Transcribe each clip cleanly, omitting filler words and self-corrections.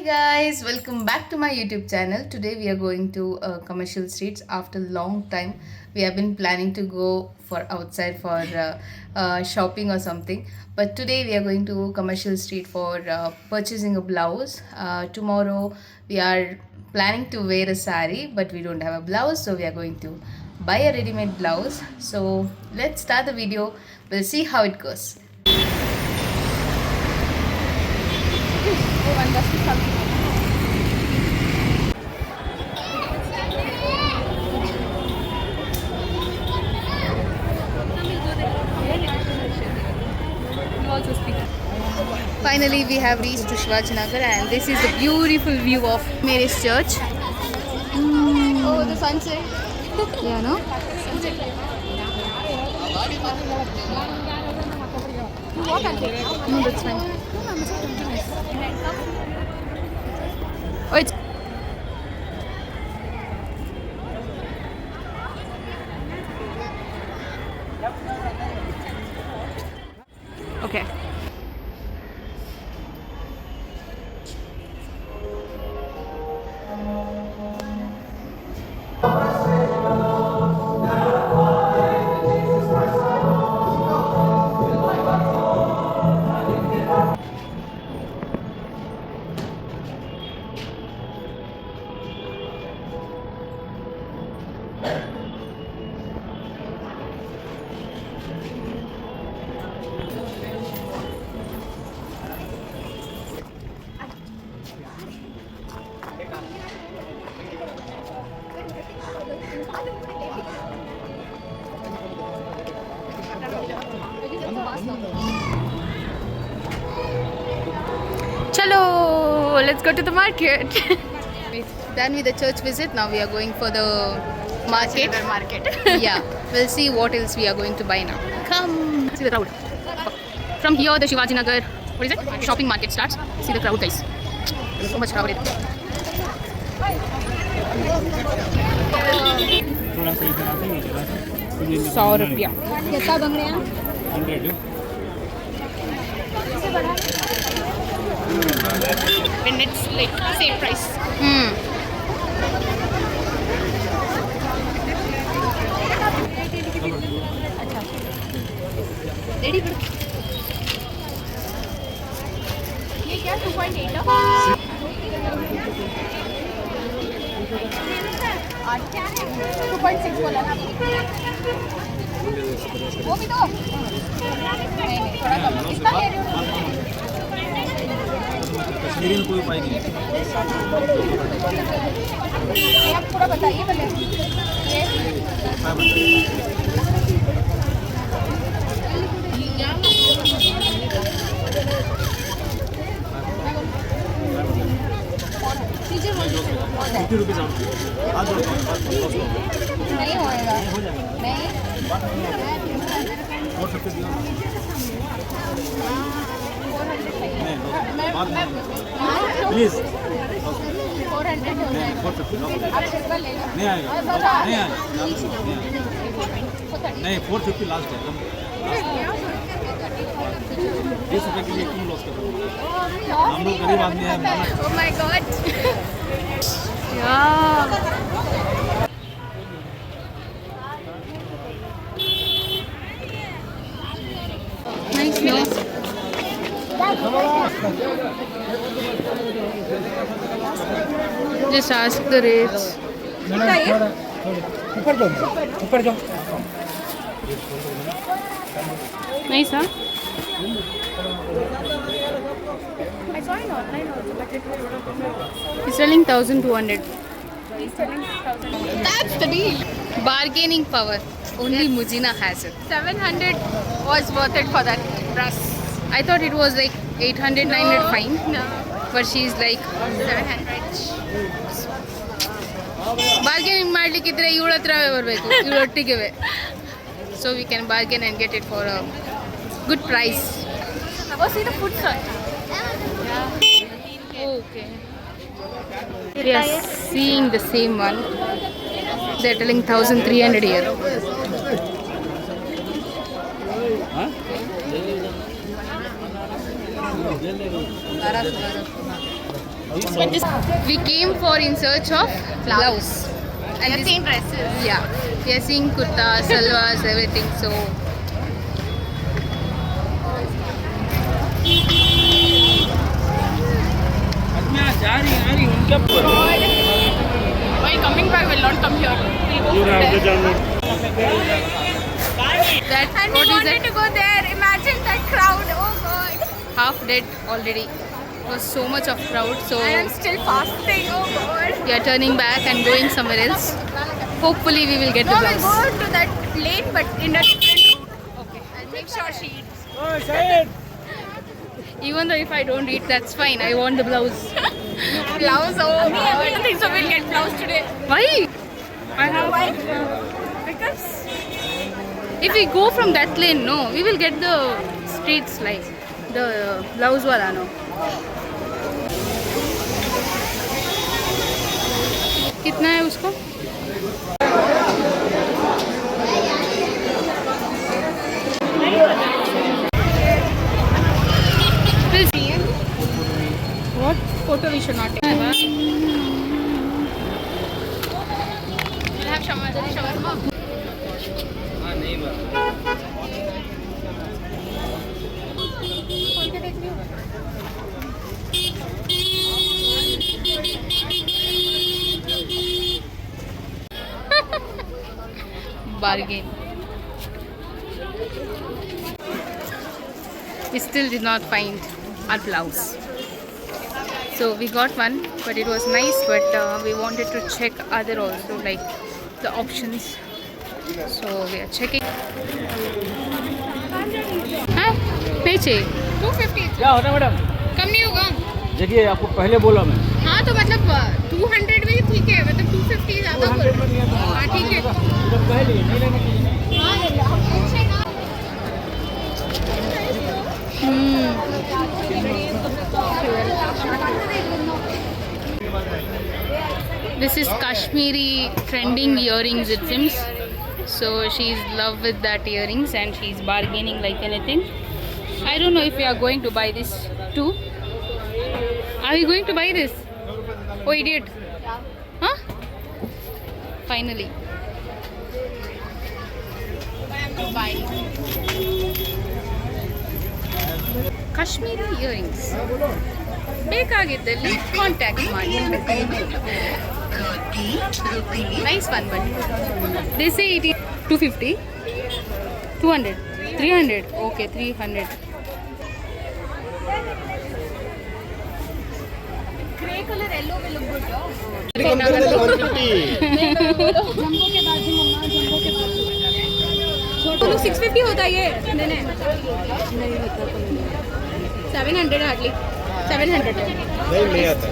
guys, welcome back to my YouTube channel. Today we are going to commercial streets after long time. We have been planning to go for outside for shopping or something, but today we are going to commercial street for purchasing a blouse. Tomorrow we are planning to wear a sari, but we don't have a blouse, so we are going to buy a ready-made blouse. So let's start the video. We'll see how it goes. Finally, we have reached to Shivajinagar, and this is the beautiful view of Mary's Church. Oh, the sunset. Yeah, no? No, that's fine. Oh, it's okay. Chalo, let's go to the market. Done with the church visit. Now we are going for the market. Yeah, we'll see what else we are going to buy now. Come see the crowd. From here, the Shivajinagar, what is it? Shopping market starts. See the crowd, guys. So much crowded. ₹100. कितना बन रहे हैं? 100. When it's like same price. Ready करो. ये क्या 2.8 और क्या है 2.6 बोला ना. वो भी दो. नहीं थोड़ा कम. कितना ले रहे हो? कश्मीरी में कोई उपाय नहीं है. ये आप पूरा बताइए पहले. ₹50 आज नहीं होएगा. नहीं. और सबसे दिया प्लीज 400 हो जाएगा. आप सिल्वर ले लो. नहीं आएगा. नहीं आएगा. नहीं 450 लास्ट है. 20 रुपये के लिए क्यों लॉस कर रहे हो? हम लोग गरीब आदमी हैं. Oh my God. Yeah. Nice, no? Just ask the rates. ऊपर जाओ. Nice, huh? I saw it online also, but it was He's selling 1,200. he's selling 1,000. That's the deal. Bargaining power. Only Mujina has it. 700 was worth it for that dress. I thought it was like 800, 900 fine. No. But she's like 700. bargaining ಮಾಡ್ಲಿಕ್ಕಿದ್ರೆ ಇವಳ ಹತ್ರ ಬರಬೇಕು ಇವಳೊಟ್ಟಿಗೆ. So we can bargain and get it for a good price. Go see the food sir. Okay. We are seeing the same one. They're telling 1,300 here. We came for in search of blouse. And You're seeing dresses. Yeah, we are seeing kurta, salwars, everything. So While coming back, will not come here. We'll go from there. that And what we is wanted that? to go there. Imagine that crowd. Oh god. Half dead already. It was so much of crowd. So I am still fasting. Oh god. we are turning back and going somewhere else. Hopefully we will get No, the we'll blouse. go to that lane, but in a different route. Okay. I'll make sure she eats. Even though if I don't eat, that's fine. I want the blouse. Blouse. Oh god. I don't think so. We'll get blouse today. Why? I have. Why? Because If we go from that lane, no, we will get the streets like the blouse wala, no. कितना है उसको? We'll see. What photo we should not take? we'll have shawarma. Bargain. We still did not find our blouse. So we got one, but it was nice. But we wanted to check other also, like the options. So we are checking. हाँ नहीं चाहिए 250. क्या होता है madam? कम नहीं होगा. देखिए आपको पहले बोला मैं हाँ तो मतलब 200 भी ठीक है. मतलब 250 ज़्यादा बोल. हाँ ठीक है. इधर कह लिए नहीं लेने के लिए। हाँ ले लो. हम पूछेगा. This is Kashmiri trending earrings, it seems. So she's in love with that earrings and she's bargaining like anything. I don't know if we are going to buy this too. Are you going to buy this? Oh, idiot. Huh? Finally. Kashmiri earrings. ಬೇಕಾಗಿದ್ದಲ್ಲಿ contact ಮಾಡಿ. Nice one, but they say it is 250, 200, 300. Okay, 300. Grey colour yellow में look good. Jumbo के बाजू मम्मा jumbo के बाजू छोटू लोग 650 होता है ये. नहीं 700 हार्डली 700. नहीं आता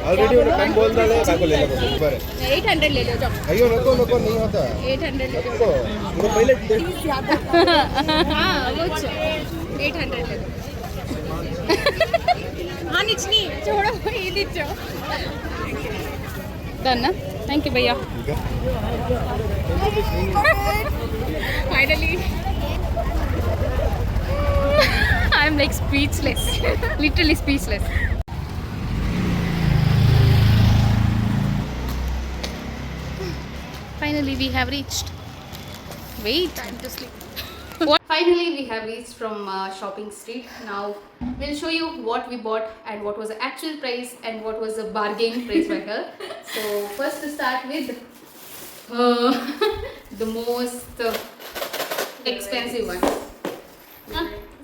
ऑलरेडी उन्हें कम बोल डाले काको ले लो ऊपर 800 ले लो. जाओ अयो नको नको नहीं होता 800 ले लो. नको वो पहले हाँ वो 800 ले लो. हाँ निचनी छोड़ो ये नीचो. Done, na? Thank you, भैया. Finally I'm like speechless. Literally speechless. Finally, we have reached. Wait. Time to sleep. Finally, we have reached from shopping street. Now, we'll show you what we bought and what was the actual price and what was the bargain price by her. So, first to start with the most expensive one.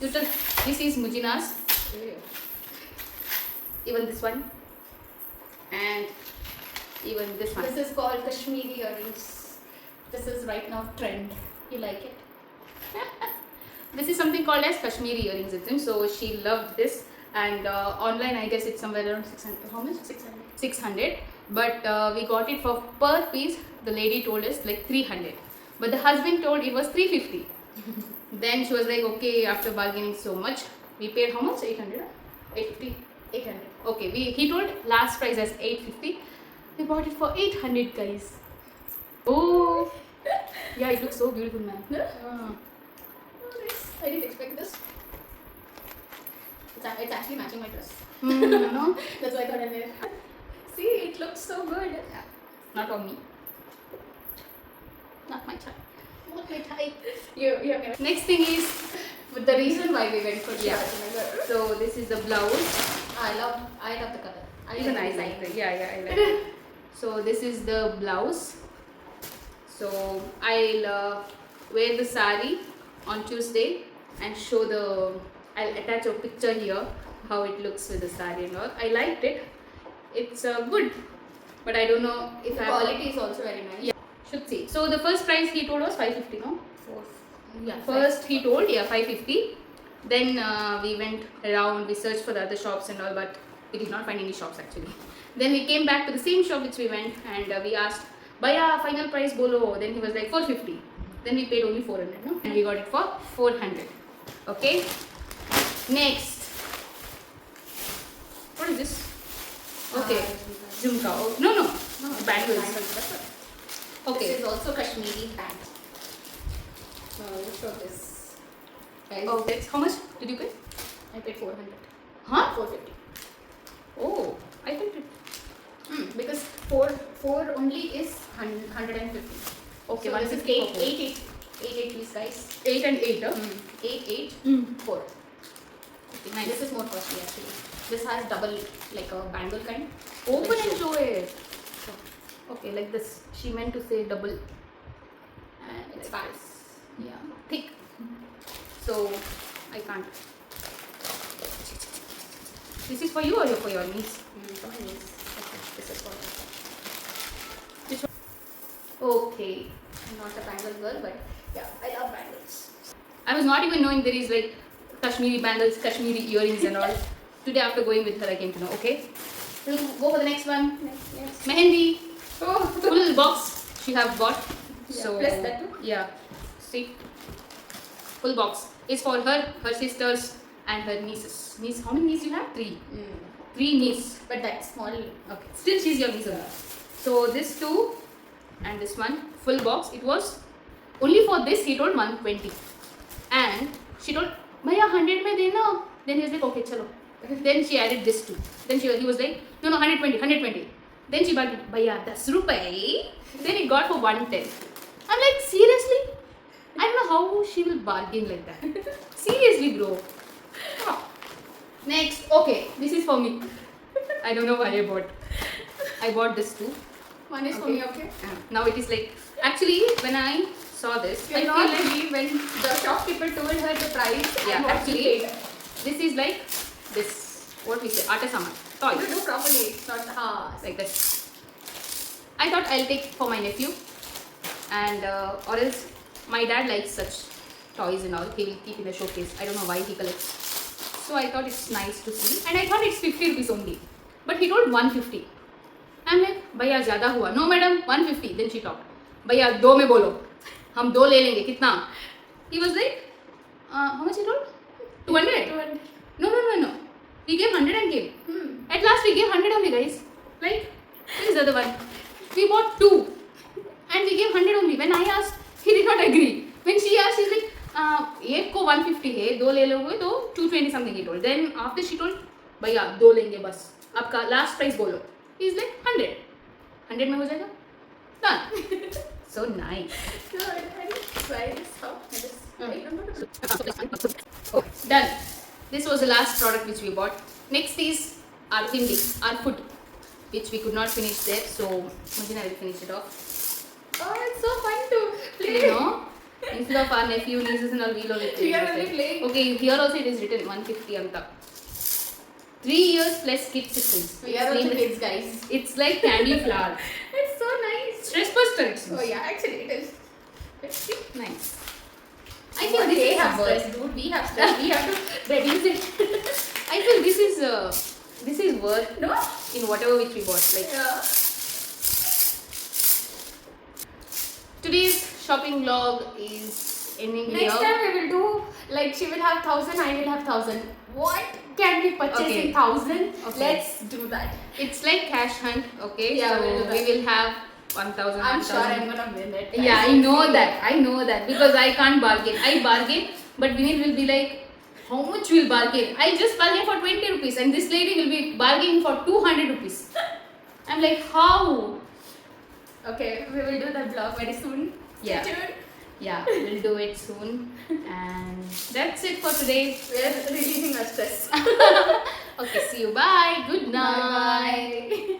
You tell, this is Mujina's. Even this one. And even this one. This is called Kashmiri earrings. This is right now trend. You like it? This is something called as Kashmiri earrings, it seems. So she loved this, and online I guess it's somewhere around 600. How much? 600. 600. But we got it for per piece. The lady told us like 300, but the husband told it was 350. Then she was like, okay, after bargaining so much, we paid how much? 800? 850? 800. Okay, he told last price as 850. We bought it for 800, guys. Oh, yeah, it looks so beautiful, man. I didn't expect this. It's actually matching my dress. No, That's why I thought I'd wear it. See, it looks so good. yeah. Not on me. Not my type. Not my type. You have never. Next thing is But the reason why we went for Yeah. Shirajinagar. so this is the blouse. I love the color. Even I like it. Yeah, I like it. So this is the blouse. So I'll wear the sari on Tuesday and show the. I'll attach a picture here how it looks with the sari and all. I liked it. It's good, but I don't know if The I quality is also very nice. Yeah, should see. So the first price he told was 550, no? Yeah. First he told 550. Then we went around, we searched for the other shops and all, but we did not find any shops actually. Then we came back to the same shop which we went and we asked, Bhaiya, final price bolo. Then he was like 450. Then we paid only 400, no? And we got it for 400. Okay. Next. What is this? Okay. Jhumka. Oh, no. Bangles. This Okay. is also Kashmiri band. So let's show this. Guys, Oh, that's how much did you pay? I paid 400. Huh? 450. Oh, I think it. Because four only is 150. Okay, So this is 150 for four. 8 please guys. 8 and 8, huh? 8 Mm. 4. Okay, nice. This is more costly actually. This has double like a bangle kind. Open Like and so. show it. Okay, like this. She meant to say double. And it's Like fat. this. Yeah, thick. So I can't. This is for you or for your niece? Okay, this is for Okay. I'm not a bangle girl, but yeah, I love bangles. I was not even knowing there is like Kashmiri bangles, Kashmiri earrings and all. Today after going with her, I came to know. Okay. We'll go for the next one. Yes. Mehendi. Oh, Full box she have bought. Yeah, So plus that too. yeah. See. Full box is for her, her sisters, and her nieces. Niece, how many nieces you have? 3. 3 nieces. But that's small. Okay. Still she's your niece only. So this 2 and this one full box. It was only for this he told 120, and she told Bhaiya 100 mein dena. Then he was like okay chalo. Then she added this 2. Then he was like no 120. Then she bargained Bhaiya 10 rupai. Then it got for 110. I'm like seriously. I don't know how she will bargain like that. Seriously, bro. Next, okay, this is for me. I don't know why I bought. I bought this too. One is for Okay. me, okay? Now it is like actually when I saw this, I You feel not like believe when the shopkeeper told her the price yeah, and what she actually paid. this is like this. What we say, aata saman, You toys do properly. It's not like this. I thought I'll take for my nephew, and or else my dad likes such toys and all. He will keep in the showcase. I don't know why he collects. So I thought it's nice to see, and I thought it's 50 rupees only, but he told 150. I'm like, भैया ज़्यादा हुआ. No madam, 150. Then she talked. भैया 2 में बोलो. हम 2 ले लेंगे. कितना? He was like, how much he told? 200. No. We gave 100 and gave. At last we gave 100 only, guys. Like, this is the other one. We bought 2 and we gave 100 only. When I asked, he did not agree. When she asked, she's like, एक को 150 है, 2 ले लोगे तो 220 something he told. Then after she told, भैया 2 लेंगे बस. आपका last price बोलो. He's like 100. 100 में हो जाएगा? Done. So nice. No, I didn't try this. How? I don't know. Oh, done. This was the last product which we bought. Next is our tindi, our food, which we could not finish there. So Manjana will finish it off. Oh, it's so fun to play. You know, instead of our nephew, nieces and all, we'll only play. We are with only it. playing. Okay, here also it is written 150 anta. 3 years plus kids systems. We are also kids, guys. It's like candy flower. It's so nice. Stress buster it seems. Oh yeah, actually it is. Let's see. Nice. I feel this they is have worth- stress, dude. We have stress. We have to reduce it. I feel this is worth No? in whatever which we bought. Like Yeah. today's shopping vlog is ending Next here. time we will do like she will have 1,000, I will have 1,000. What can we purchase Okay. in 1,000? Okay. Let's do that. It's like cash hunt, okay? Yeah, so we'll do that. we will have 1,000. I'm sure 1,000. I'm gonna win it. Yeah, I know that because I can't bargain. I bargain, but Vinil will be like, how much we'll bargain. I just bargain for 20 rupees and this lady will be bargaining for 200 rupees. I'm like, how? Okay, we will do that vlog very soon. Yeah. Stay tuned. Yeah, we'll do it soon. And that's it for today. We're releasing our stress. Okay, see you. Bye. Good night. Bye.